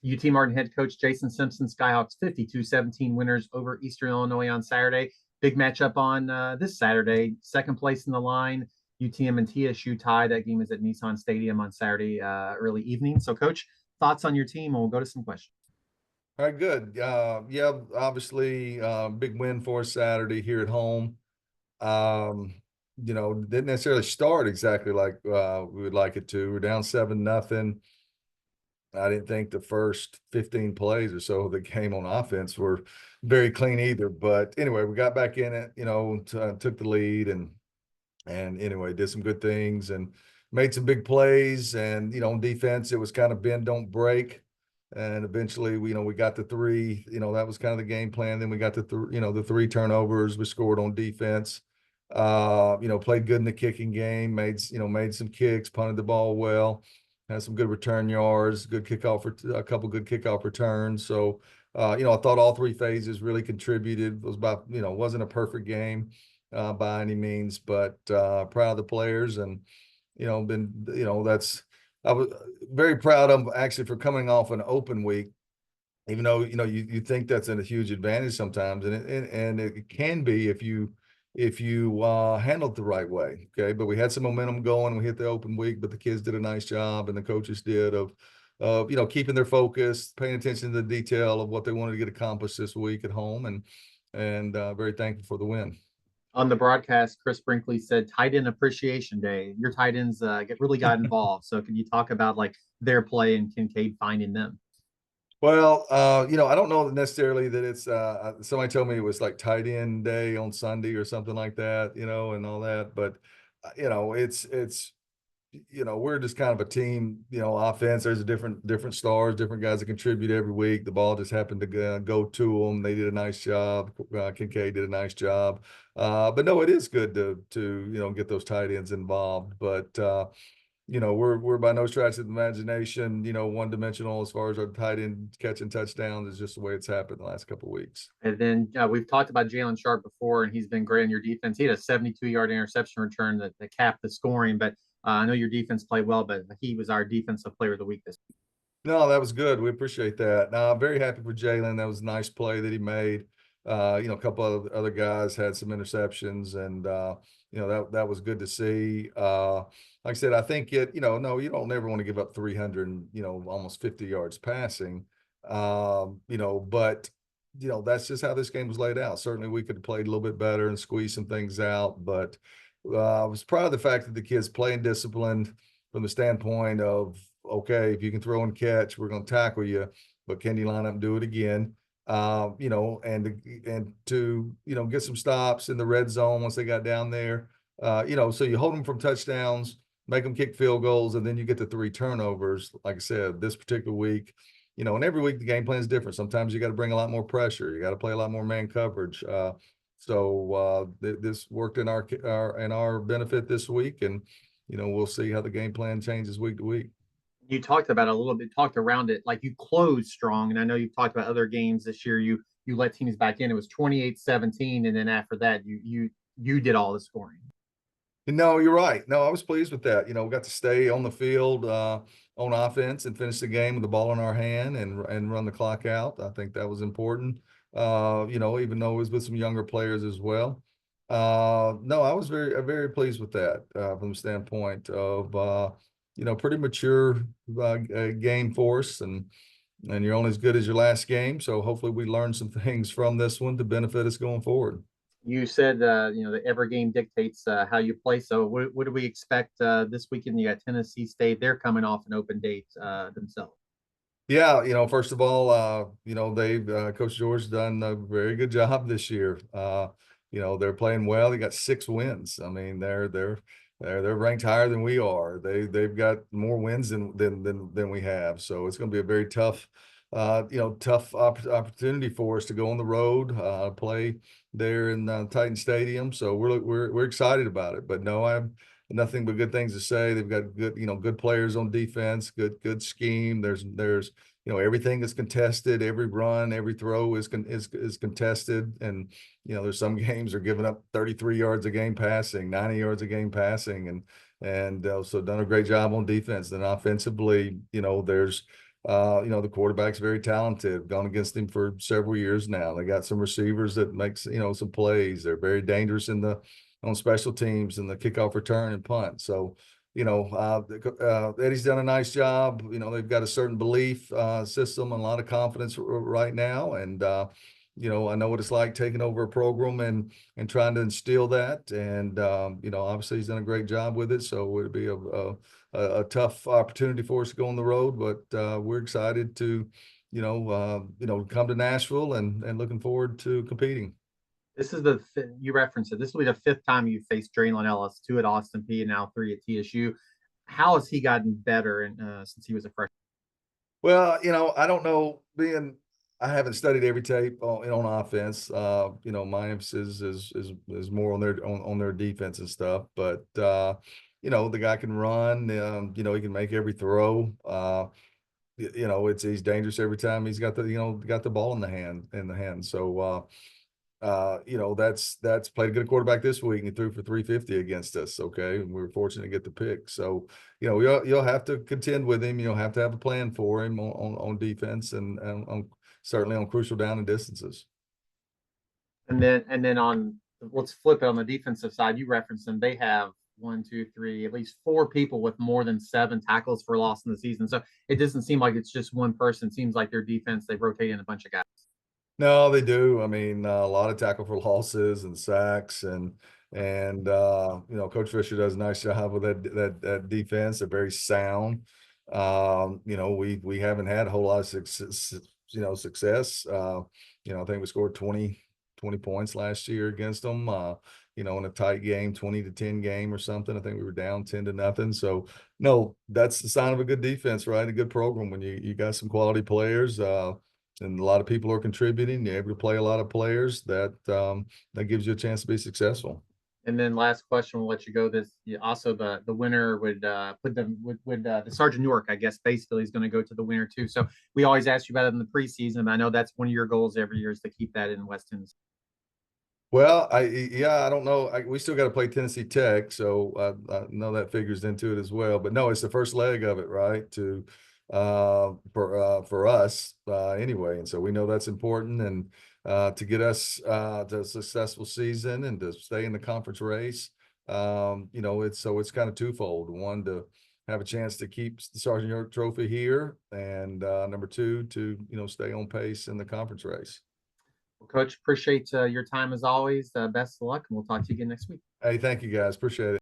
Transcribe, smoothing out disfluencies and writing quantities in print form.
UT Martin head coach Jason Simpson, Skyhawks 52-17 winners over Eastern Illinois on Saturday. Big matchup on this Saturday. Second place in the line, UTM and TSU tie. That game is at Nissan Stadium on Saturday early evening. So, Coach, thoughts on your team, and we'll go to some questions. All right, good. Yeah, obviously, big win for us Saturday here at home. Um, didn't necessarily start exactly like we would like it to. We're down 7-0. I didn't think the first 15 plays or so of the game on offense were very clean either. But anyway, we got back in it, took the lead and anyway, did some good things and made some big plays. And, on defense, it was kind of bend, don't break. And eventually, we got the three, that was kind of the game plan. Then we got the three turnovers we scored on defense. Played good in the kicking game, made some kicks, punted the ball well, had some good return yards, a couple good kickoff returns. So, I thought all three phases really contributed. It was wasn't a perfect game by any means, but proud of the players and, I was very proud of them actually for coming off an open week, even though, you think that's a huge advantage sometimes. And it can be if you handle it the right way. Okay. But we had some momentum going. We hit the open week, but the kids did a nice job and the coaches did of keeping their focus, paying attention to the detail of what they wanted to get accomplished this week at home. And very thankful for the win. On the broadcast, Chris Brinkley said tight end appreciation day. Your tight ends really got involved. So can you talk about like their play and Kincaid finding them? Well, I don't know necessarily that it's somebody told me it was like tight end day on Sunday or something like that, and all that. But it's we're just kind of a team, offense. There's a different stars, different guys that contribute every week. The ball just happened to go to them. They did a nice job. Kincaid did a nice job. But no, it is good to get those tight ends involved. But we're by no stretch of the imagination, one dimensional as far as our tight end catching touchdowns is just the way it's happened the last couple of weeks. And then we've talked about Jalen Sharp before, and he's been great on your defense. He had a 72-yard interception return that capped the scoring. But I know your defense played well, but he was our defensive player of the week this week. No, that was good. We appreciate that. I'm very happy for Jalen. That was a nice play that he made. A couple of other guys had some interceptions, and that was good to see. Like I said, I think no, you don't never want to give up 300, almost 50 yards passing. But that's just how this game was laid out. Certainly, we could have played a little bit better and squeezed some things out, but I was proud of the fact that the kids playing disciplined from the standpoint of, okay, if you can throw and catch, we're going to tackle you, but can you line up and do it again? And to get some stops in the red zone once they got down there. So you hold them from touchdowns, make them kick field goals, and then you get the three turnovers. Like I said, this particular week, and every week the game plan is different. Sometimes you got to bring a lot more pressure. You got to play a lot more man coverage. This worked in our benefit this week, and we'll see how the game plan changes week to week. You talked about it a little bit, talked around it. Like you closed strong, and I know you've talked about other games this year. You let teams back in. It was 28-17, and then after that, you did all the scoring. No, you're right. No, I was pleased with that. We got to stay on the field on offense and finish the game with the ball in our hand and run the clock out. I think that was important. Even though it was with some younger players as well. No, I was very pleased with that from the standpoint of pretty mature game for us, and you're only as good as your last game. So hopefully we learn some things from this one to benefit us going forward. You said that every game dictates how you play. So what do we expect this weekend? You got Tennessee State. They're coming off an open date themselves. Yeah, first of all, they've Coach George done a very good job this year. They're playing well. They got 6 wins. I mean, they're ranked higher than we are. They've got more wins than we have. So it's going to be a very tough opportunity for us to go on the road, play there in Titan Stadium. So we're excited about it. But no, I have nothing but good things to say. They've got good players on defense, good scheme. There's everything is contested. Every run, every throw is contested. And there's some games are giving up 33 yards a game passing, 90 yards a game passing, and so done a great job on defense. Then offensively, there's The quarterback's very talented. Gone against him for several years now. They got some receivers that makes, some plays. They're very dangerous on special teams and the kickoff return and punt. So, Eddie's done a nice job. They've got a certain belief system and a lot of confidence right now. And, I know what it's like taking over a program and trying to instill that. And, obviously he's done a great job with it. So it would be a tough opportunity for us to go on the road, but we're excited to, come to Nashville and looking forward to competing. This is you referenced it. This will be the fifth time you faced Draylon Ellis, two at Austin P and now three at TSU. How has he gotten better since he was a freshman? Well, I don't know. I haven't studied every tape on offense. My emphasis is more on their defense and stuff. But the guy can run. He can make every throw. He's dangerous every time he's got the ball in the hand. So that's played a good quarterback this week and he threw for 350 against us. Okay. And we were fortunate to get the pick. So, you'll have to contend with him. You'll have to have a plan for him on defense and certainly on crucial down and distances. And then let's flip it on the defensive side. You referenced them. They have one, two, three, at least four people with more than 7 tackles for loss in the season. So it doesn't seem like it's just one person. It seems like their defense, they rotate in a bunch of guys. No, they do. I mean, a lot of tackle for losses and sacks and Coach Fisher does a nice job with that defense. They're very sound. We haven't had a whole lot of success. I think we scored 20 points last year against them. In a tight game, 20-10 game or something. I think we were down 10-0. So no, that's the sign of a good defense, right? A good program when you got some quality players. And a lot of people are contributing. You're able to play a lot of players that gives you a chance to be successful. And then last question, we'll let you go. Also the winner would put them would the Sergeant York, I guess, basically is going to go to the winner too. So we always ask you about it in the preseason. But I know that's one of your goals every year is to keep that in West Tennessee. Well, I don't know. We still got to play Tennessee Tech, so I know that figures into it as well. But no, it's the first leg of it, right? For us anyway, and so we know that's important, and to get us to a successful season and to stay in the conference race. It's kind of twofold. One, to have a chance to keep the Sergeant York Trophy here, and number two, to stay on pace in the conference race. Well, Coach, appreciate your time as always. Best of luck, and we'll talk to you again next week. Hey, thank you guys. Appreciate it.